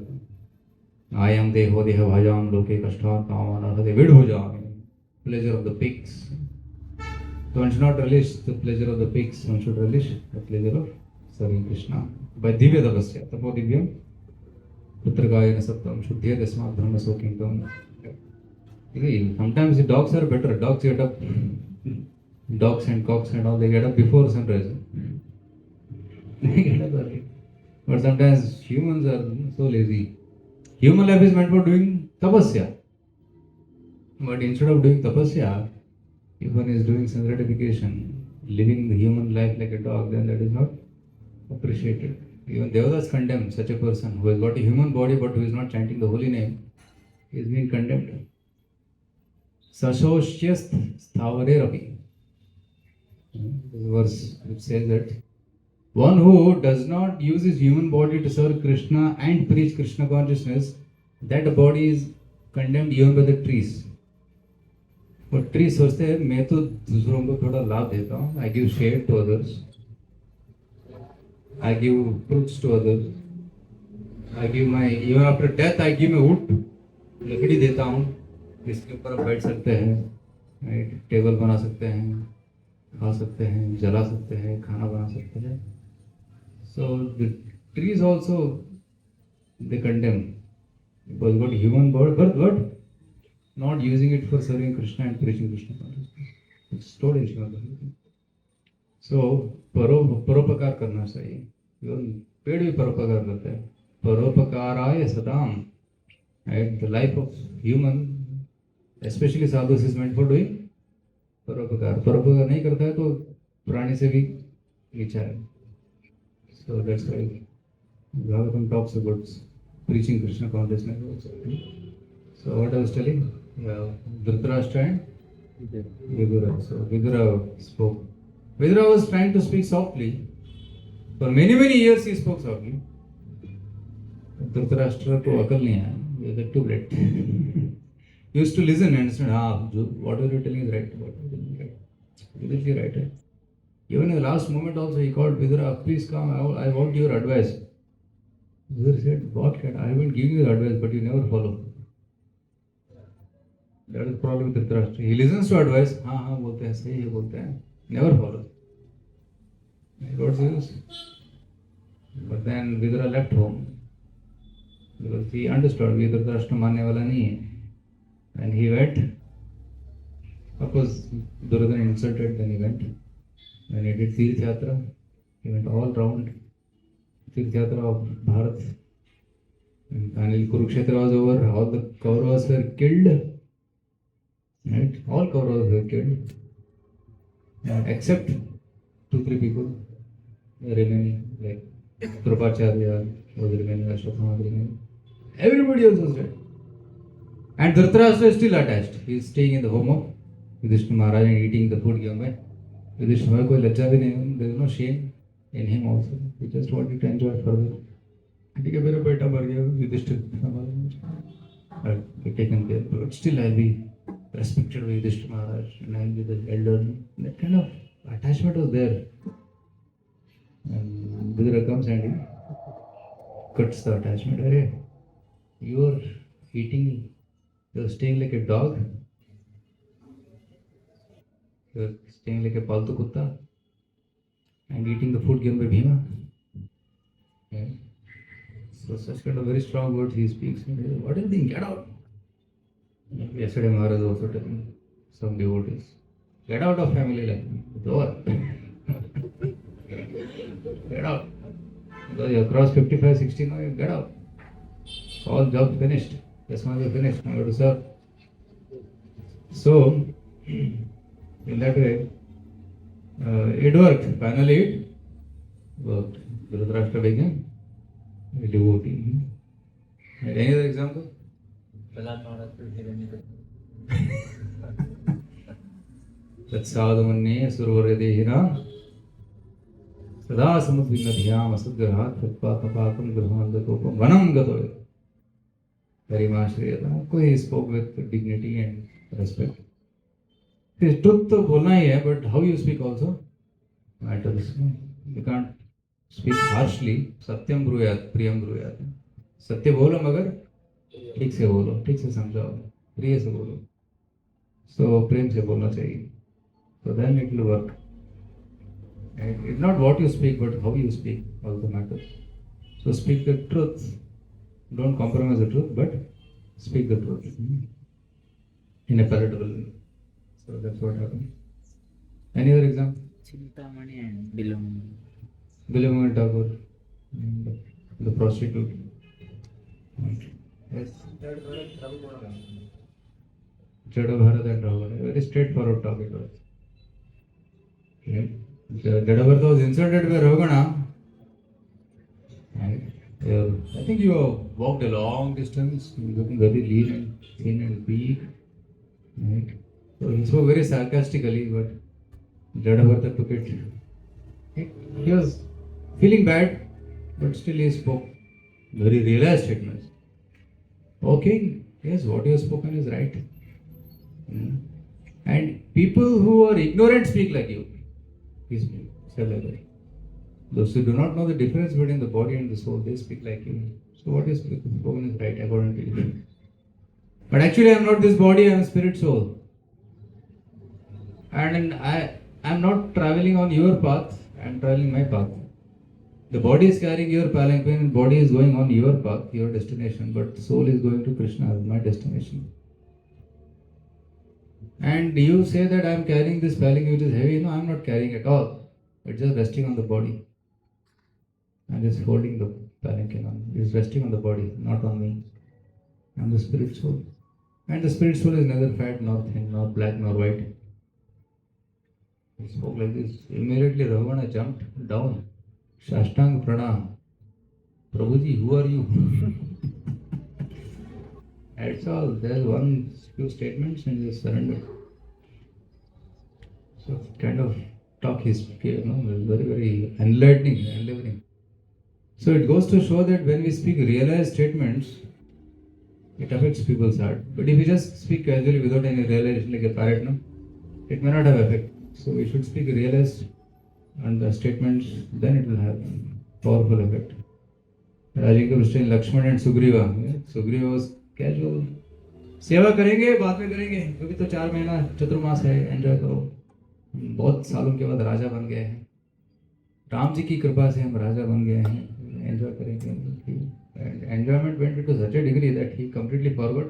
आयम देहो देहवाजाम लोके कष्टान कामानार्थे vidbhujam. Pleasure of the pigs. So one should not relish the pleasure of the pigs. One should relish the pleasure of serving Krishna by divya tapasya. Tapo divyam putragayana sattam shuddhya dasmat brahma sokingam. Sometimes the dogs are better. Dogs get up, dogs and cocks and all, they get up before sunrise. They get up early. But sometimes humans are so lazy. Human life is meant for doing tapasya. But instead of doing tapasya, if one is doing sense gratification, living the human life like a dog, then that is not appreciated. Even Devadas condemn such a person who has got a human body but who is not chanting the holy name. He is being condemned. Sasoshyast sthavare ravi. This verse which says that one who does not use his human body to serve Krishna and preach Krishna consciousness, that body is condemned even by the trees. But trees सोचते हैं मैं तो दूसरों को थोड़ा लाभ देता हूँ. I give shade to others. I give fruits to others. I give my, even after death I give my wood. लकड़ी देता हूँ जिसके ऊपर आप बैठ सकते हैं, टेबल बना सकते हैं, खा सकते हैं, जला सकते हैं, खाना बना सकते हैं. So the trees also they condemn because got human body, but not using it for serving Krishna and preaching Krishna consciousness. It's told in Srimad Bhagavatam. So परोपकार करना चाहिए. Even पेड़ भी परोपकार करते हैं. परोपकाराय Saddam. Right? The life of human, especially sadhus, is meant for doing परोपकार. परोपकार नहीं करता है तो प्राणी से भी नीचा है. So that's why Bhagavatam talks about preaching Krishna consciousness also. So what I was telling, Dhritarashtra and Vidura. So Vidura spoke. Vidura was trying to speak softly. For many years he spoke softly. Dhritarashtra को अकल नहीं आया. He was too late. He used to listen and understand. Whatever you're telling is right. Completely right. Even in the last moment also he called Vidura, please come. I want your advice. Vidura said, what can I have been giving you advice, but you never follow. That is the problem with Dhritarashtra. He listens to advice. हाँ बोलते हैं, सही है बोलते हैं. Never follows. What's the use? But then Vidura left home because he understood Dhritarashtra मानने वाला नहीं है. And he went. Of course, Duryodhana insulted, then he went. When he did Tirth Yatra, he went all round Tirth Yatra of Bharat. And finally, Kurukshetra was over, all the Kauravas were killed. Right? All Kauravas were killed. Except 2-3 people were remaining, like Krupacharya was remaining, Ashwatthama was remaining. Everybody else was dead. And Dhritarashtra is still attached. He is staying in the home of Yudhishthira Maharaj and eating the food given by Yudhishthira Maharaj. कोई लज्जा भी नहीं, there is no shame in him also. He just wanted to enjoy further. ठीक है, मेरा बेटा मर गया, Yudhishthira Maharaj have taken care, but still I'll be respected by Yudhishthira Maharaj and I'll be the elder. That kind of attachment was there. And Vidura comes and he cuts the attachment. Arey, you are eating, you are staying like a dog, you are staying like a paltu kutta and eating the food given by Bhima. Yeah. So such kind of very strong words he speaks. What do you think? Get out. Yesterday Maharaj also telling some devotees, get out of family life. It's over. Get out. Because you cross 55, 60 now, you get out. All jobs finished. This one is finished. Now you have to serve. So, in that way, it worked. Finally, it worked. Dhritarashtra became a devotee. Any other example? तत्साधुमन्ये सुरवरदेहिनां सदा समुद्विग्नधियाम् असद्ग्रहात् कृत्वात्मपाकं गृहमन्दकोपं वनं गतो परिमाश्रयता. He spoke with dignity and respect. His truth तो बोलना ही है, but how you speak also matters. You can't speak harshly. सत्यम ब्रूयात् प्रियम ब्रूयात्. सत्य बोलो मगर ठीक से बोलो, ठीक से समझाओ, प्रिय से बोलो. So प्रेम से बोलना चाहिए. So then it will work. And it's not what you speak, but how you speak also matters. So speak the truth. Don't compromise the truth, but speak the truth in a palatable way. So that's what happened. Any other example? Chintamani and Bilamani. Bilamani Thakur, the prostitute. Yes. Jada Bharat and Ravana. Very straightforward talk it was. Jada Bharat was insulted by Ravana. I think you have walked a long distance, looking very lean and thin and weak. Right? So he spoke very sarcastically, but Jada Bharat took it. He was feeling bad, but still he spoke very realized statements. Okay, yes, what you have spoken is right. And people who are ignorant speak like you. He said like that. Those who do not know the difference between the body and the soul, they speak like you. So what is spoken is right according to you. But actually I am not this body, I am spirit soul. And I am not traveling on your path, I am traveling my path. The body is carrying your palanquin, body is going on your path, your destination, but the soul is going to Krishna, my destination. And you say that I am carrying this palanquin which is heavy. No, I am not carrying at all. It's just resting on the body. I am just holding the palanquin on. It is resting on the body, not on me. I am the spirit soul. And the spirit soul is neither fat nor thin, nor black nor white. He spoke like this. Immediately Ravana jumped down. Shashtang Pranam. Prabhuji, who are you? That's all. There's one few statements and just surrendered. So kind of talk is very, very enlightening. So it goes to show that when we speak realized statements, it affects people's heart. But if we just speak casually without any realization like a parrot, no, it may not have effect. So we should speak realized and the statements, then it will have powerful effect. Rajendra Krishna, Lakshman and Sugriva. Sugriva was casual. सेवा करेंगे बाद में करेंगे क्योंकि तो 4 महीना चतुर्मास है, enjoy करो. बहुत सालों के बाद राजा बन गए हैं. राम जी की कृपा से हम राजा बन गए हैं. enjoy करेंगे. And enjoyment went into such a degree that he completely forgot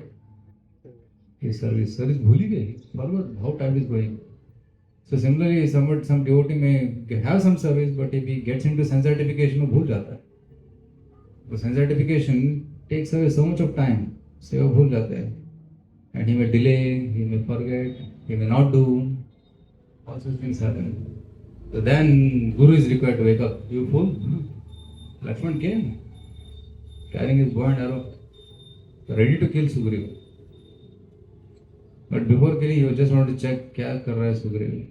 his service. Service भूल ही गए. Forgot how time is going. So similarly, some devotee may have some service, but if he gets into sense certification, वो भूल जाता है. So sense certification takes away so much of time. सेवा भूल जाते हैं. And he may delay, he may forget, he may not do. All such things happen. So then Guru is required to wake up. You fool. Lakshman came, carrying his bow and arrow, ready to kill Sugriva. But before killing, he just wanted to check क्या कर रहा है Sugriva.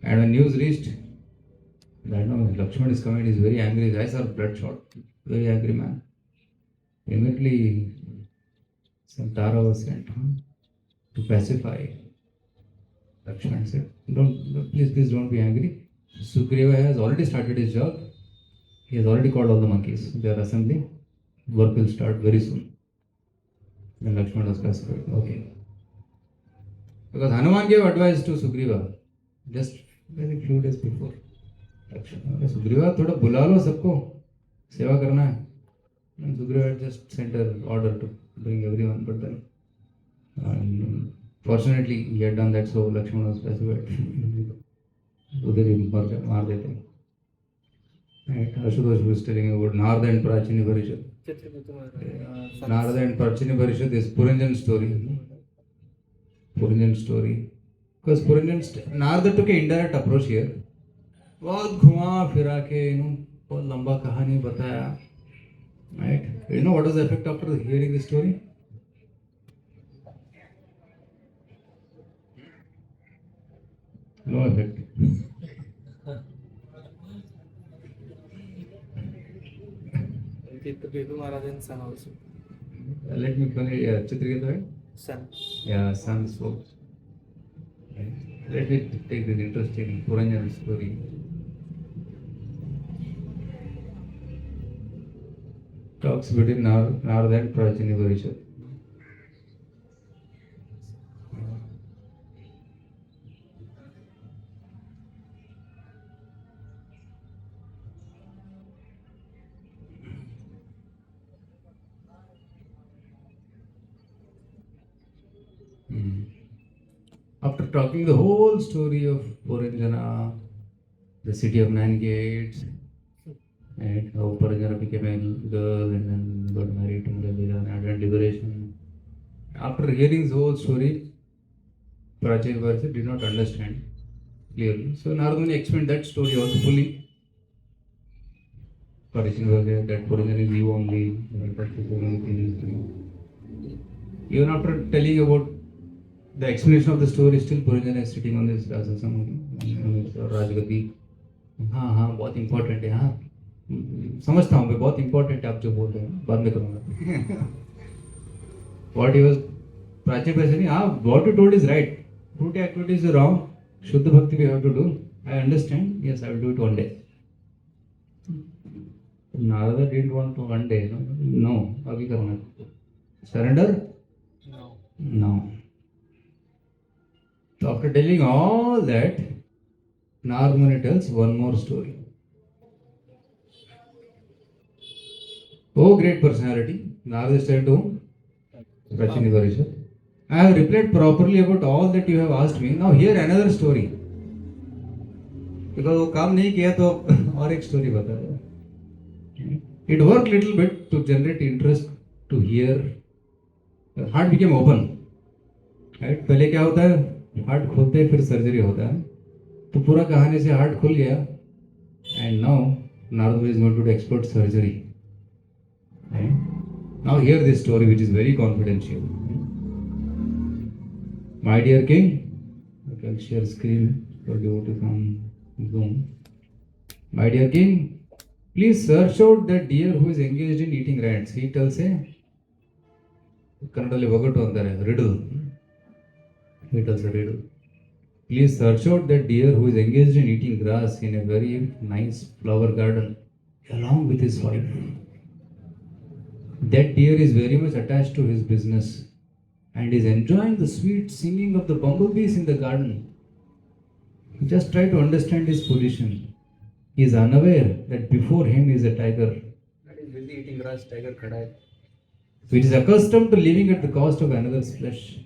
And when news reached that no, Lakshman is coming, he is very angry. His eyes are bloodshot. Very angry man. Immediately, some Tara was sent to pacify. Lakshman said, please don't be angry. Sugriva has already started his job. He has already called all the monkeys. They are assembling. Work will start very soon. Then Lakshman was pacified. Okay. Because Hanuman gave advice to Sugriva just very few days before. Sugriva, थोड़ा बुला लो सबको, सेवा करना है. And Sugriva had just sent an order to bring everyone, but then fortunately he had done that, so Lakshman was pacified. उधर ही मार देते. Right? Ashutosh was telling about Narada and Prachini Parishad. Narada and Prachini Parishad is Puranjan story. Puranjan story. Because Narada took an indirect approach here. बहुत घुमा फिरा के बहुत लंबा कहानी बताया. Right? You know what was the effect after hearing the story? No effect. Let me play Chitriketu, right? Son. Yeah, son spoke. Right. Let me take this interesting Puranjan story. Talks between Narada and Prachini Parishad. After talking the whole story of Puranjana, the city of nine gates, and how Puranjana became a girl and then got married to Muralidhar and had liberation. After hearing the whole story, Prachini Parishad did not understand clearly. So Narada Muni explained that story also fully. Parishad Parishad that Puranjana is you only. Even after telling about the explanation of the story, still Puranjana is sitting on this Rajgati. हाँ बहुत important है. हाँ समझता हूँ मैं, बहुत important है आप जो बोल रहे हैं, बाद में करूँगा. What he was Prachini Parishad, हाँ what you told is right. Fruity activities are wrong. Shuddha Bhakti we have to do. I understand. Yes, I will do it one day. Narada didn't want to one day. No, अभी करना. Surrender? No. So after telling all that, Narada Muni tells one more story. Oh great personality, Narada is telling to whom? Prachini Parishad. I have replied properly about all that you have asked me. Now hear another story. Because वो काम नहीं किया तो और एक story बता रहा. It worked little bit to generate interest to hear. The heart became open. Right? पहले क्या होता है? हार्ट खोलते हैं फिर सर्जरी होता है. तो पूरा कहानी से हार्ट खुल गया. And now Narada is going to do expert surgery. Right? Now hear this story which is very confidential. My dear king, I can share screen for you to come Zoom. My dear king, please search out that deer who is engaged in eating rats. He tells a Kannadalli ಒಗಟು ಅಂತಾರೆ, riddle. He tells a riddle. Please search out that deer who is engaged in eating grass in a very nice flower garden along with his wife. That deer is very much attached to his business and is enjoying the sweet singing of the bumblebees in the garden. Just try to understand his position. He is unaware that before him is a tiger healthy eating grass, tiger khada hai, which is accustomed to living at the cost of another's flesh.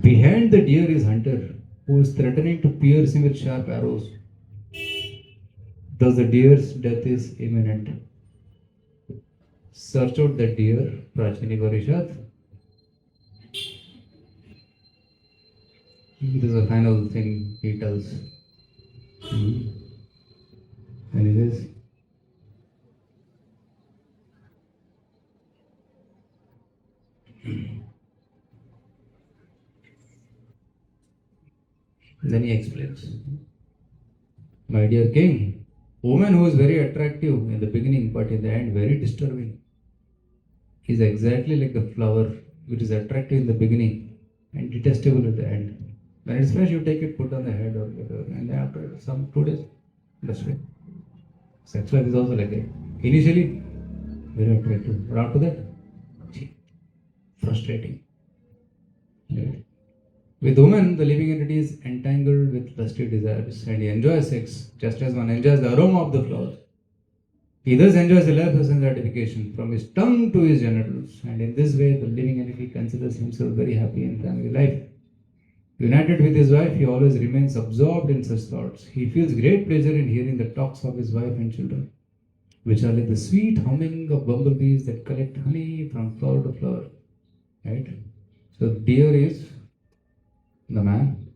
Behind the deer is hunter, who is threatening to pierce him with sharp arrows. Thus the deer's death is imminent. Search out the deer, Prachini Parishad. This is a final thing he tells. And it is. Then he explains. My dear king, woman who is very attractive in the beginning but in the end very disturbing is exactly like the flower which is attractive in the beginning and detestable at the end. When it's fresh, you take it, put on the head or whatever, and then after some 2 days, that's it. Sex life is also like that. Initially, very attractive, but after that, frustrating. Right? With women, the living entity is entangled with lusty desires and he enjoys sex just as one enjoys the aroma of the flower. He thus enjoys the life of sense gratification from his tongue to his genitals, and in this way, the living entity considers himself very happy in family life. United with his wife, he always remains absorbed in such thoughts. He feels great pleasure in hearing the talks of his wife and children, which are like the sweet humming of bumblebees that collect honey from flower to flower. Right? So deer is the man,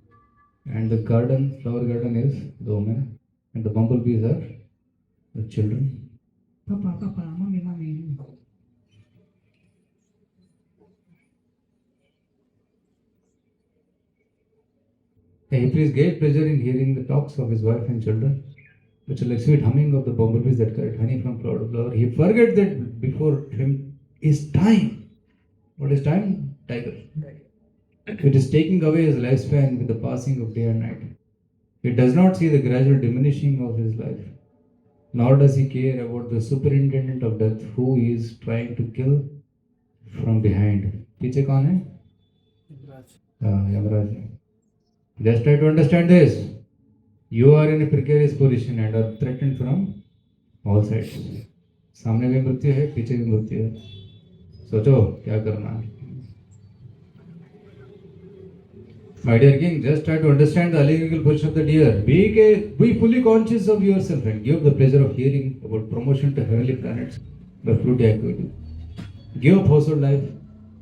and the garden, flower garden is the woman, and the bumblebees are the children. Papa, papa, mommy, mommy. He feels great pleasure in hearing the talks of his wife and children, which are like sweet humming of the bumblebees that collect honey from flower to flower. He forgets that before him is time. What is time? Tiger. It is taking away his lifespan with the passing of day and night. He does not see the gradual diminishing of his life, nor does he care about the superintendent of death who he is trying to kill from behind. पीछे कौन है? Yamraj. Just try to understand this. You are in a precarious position and are threatened from all sides. सामने भी मृत्यु है, पीछे भी मृत्यु है. सोचो क्या करना है. My dear king, just try to understand the allegorical position of the deer. Be fully conscious of yourself and give the pleasure of hearing about promotion to heavenly planets by fruity activity. Give up household life,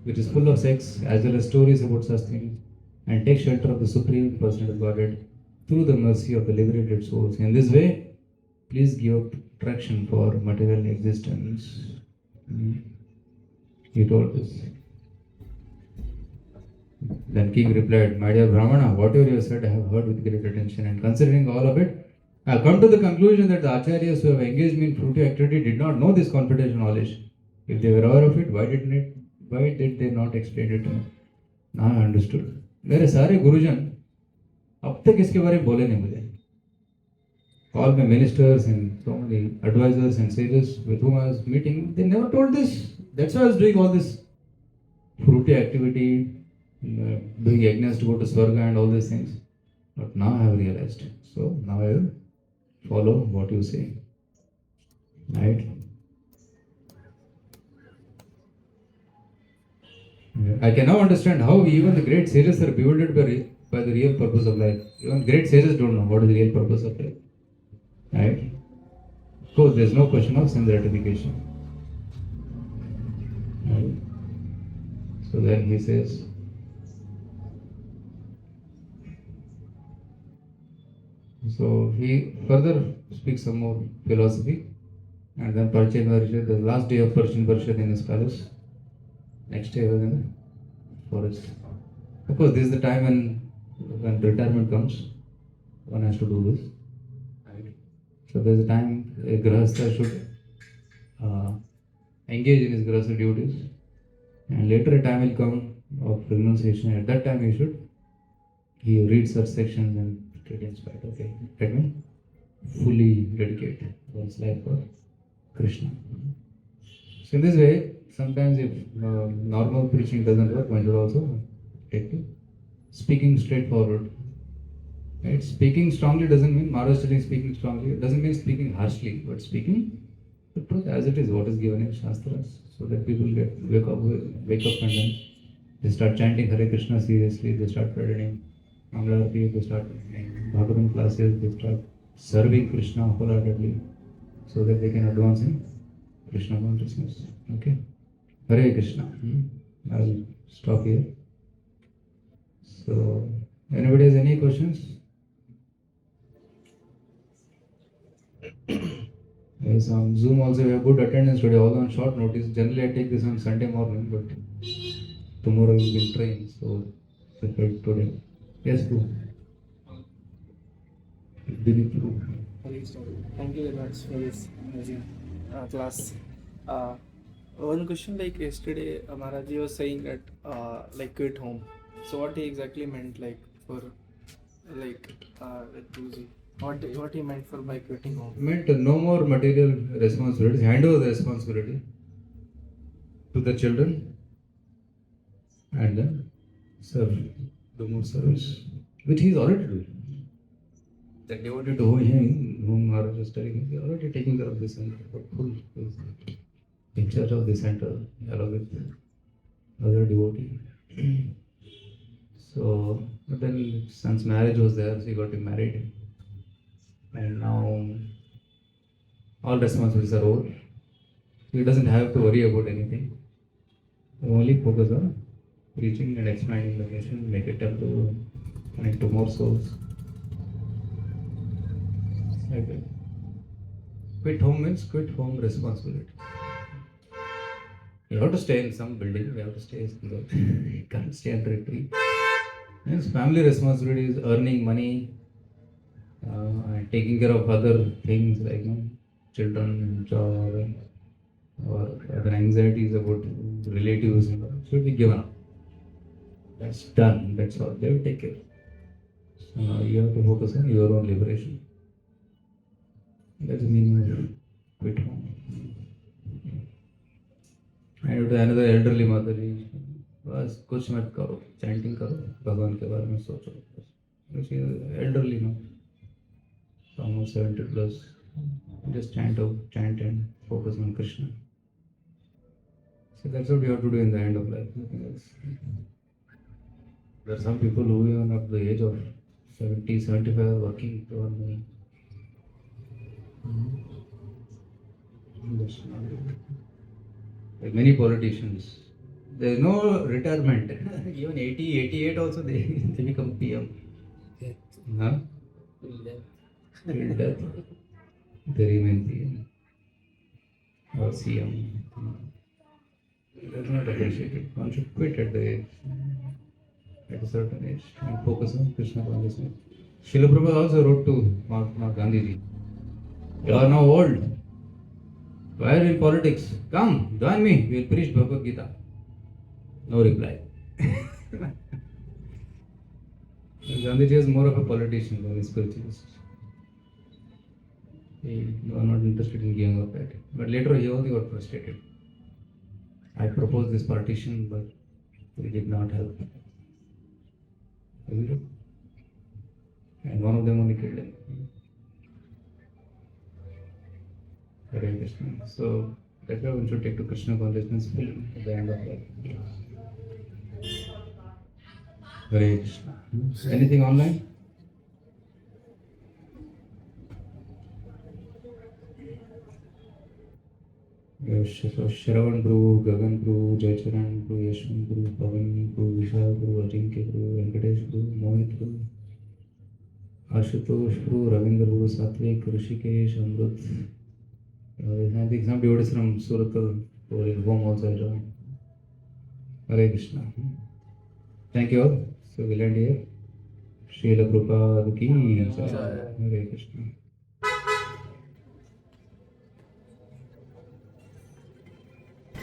which is full of sex, as well as stories about such things, and take shelter of the Supreme Personal Godhead through the mercy of the liberated souls. In this way, please give up attraction for material existence. He told this. Then king replied, My dear Brahmana, whatever you have said I have heard with great attention, and considering all of it, I have come to the conclusion that the acharyas who have engaged me in fruity activity did not know this confidential knowledge. If they were aware of it, why did they not explain it to me? Now I understood. मेरे सारे गुरुजन अब तक इसके बारे में बोले नहीं मुझे. All my ministers and so many advisors and sages with whom I was meeting, they never told this. That's why I was doing all this fruity activity, doing yajnas to go to Swarga and all these things. But now I have realized. So now I will follow what you say. Right? I can now understand how even the great sages are bewildered by the real purpose of life. Even great sages don't know what is the real purpose of life. Right? Of course, there is no question of sense gratification. Right? So then he says, so he further speaks some more philosophy, and then Parichay Maharshi, the last day of Parichay Parishad in his palace. Next day was in the forest. Of course, this is the time when retirement comes, one has to do this. Right? So there's a time a grahastha should engage in his grahastha duties, and later a time will come of renunciation. At that time he reads such sections and get inspired. Okay, let me fully dedicate one's life for Krishna. So in this way, sometimes if normal preaching doesn't work, one should also take to speaking straightforward. Right? Speaking strongly doesn't mean Maharaj telling speaking strongly. It doesn't mean speaking harshly, but speaking the truth as it is, what is given in Shastras, so that people wake up and then they start chanting Hare Krishna seriously, they start pretending Mangalarti, they start listening Bhagavatam classes, they start serving Krishna wholeheartedly, so that they can advance in Krishna consciousness. Okay? Hare Krishna. I'll stop here. So, anybody has any questions? Yes, on Zoom also we have good attendance today, all on short notice. Generally I take this on Sunday morning, but tomorrow will be trained, so prepared today. Yes, bro. Dilip bro. Thank you very much for this amazing class. One question, like yesterday, Maharaji was saying that like quit home. So what he exactly meant, like for like with Guruji? What he meant for by quitting home? Meant no more material responsibilities, hand over the responsibility to the children and then serve, do more service, which he is already doing. The devotee to whom Maharaj is telling, he is already taking care of the center, full in charge of the center along with other devotee. So, but then son's marriage was there, so he got him married. And now all responsibilities are over. He doesn't have to worry about anything. He only focus on preaching and expanding the mission, make it up to connect to more souls. Like that. Quit home means quit home responsibility. You have to stay in some building, you have to stay in the, you can't stay under a tree. Means family responsibility is earning money, and taking care of other things like children, job, or other anxieties about relatives should be given up. That's done. That's all. They will take care. So now you have to focus on your own liberation. That's the meaning of quit home. And to another elderly mother, बस कुछ मत करो, chanting करो, भगवान के बारे में सोचो. She is elderly now, almost 70 plus. Just chant and focus on Krishna. So that's what you have to do in the end of life. Nothing else. There are some people who even up the age of 70, 75 are working to earn money. Like many politicians, there is no retirement. Even 80, 88 also they become PM. Huh? Till death. They remain PM or CM. That's not appreciated. One should quit at the age, at a certain age, and focus on Krishna consciousness. Srila Prabhupada also wrote to Mahatma Gandhiji, "You are now old. Why are you in politics? Come, join me. We will preach Bhagavad Gita." No reply. Gandhiji is more of a politician than a spiritualist. He was not interested in giving up that. But later he only got frustrated. I proposed this partition, but it did not help. And one of them only killed him. Hare Krishna. So that's why one should take to Krishna consciousness at the end of life. Hare Krishna. Anything online? Shravan Prabhu, Gagan Prabhu, Jaicharan Prabhu, Yashwant Prabhu, Pavan Prabhu, Vishal Prabhu, Ajinkya Prabhu, Venkatesh Prabhu, Mohit Prabhu, Ashutosh Prabhu, Ravindra Prabhu, Satvik, Rishikesh, Amrut. I think some devotees from Surat or in home also joined. Hare Krishna. Thank you all. So we'll end here. Srila Prabhupada ki jai. Hare Krishna.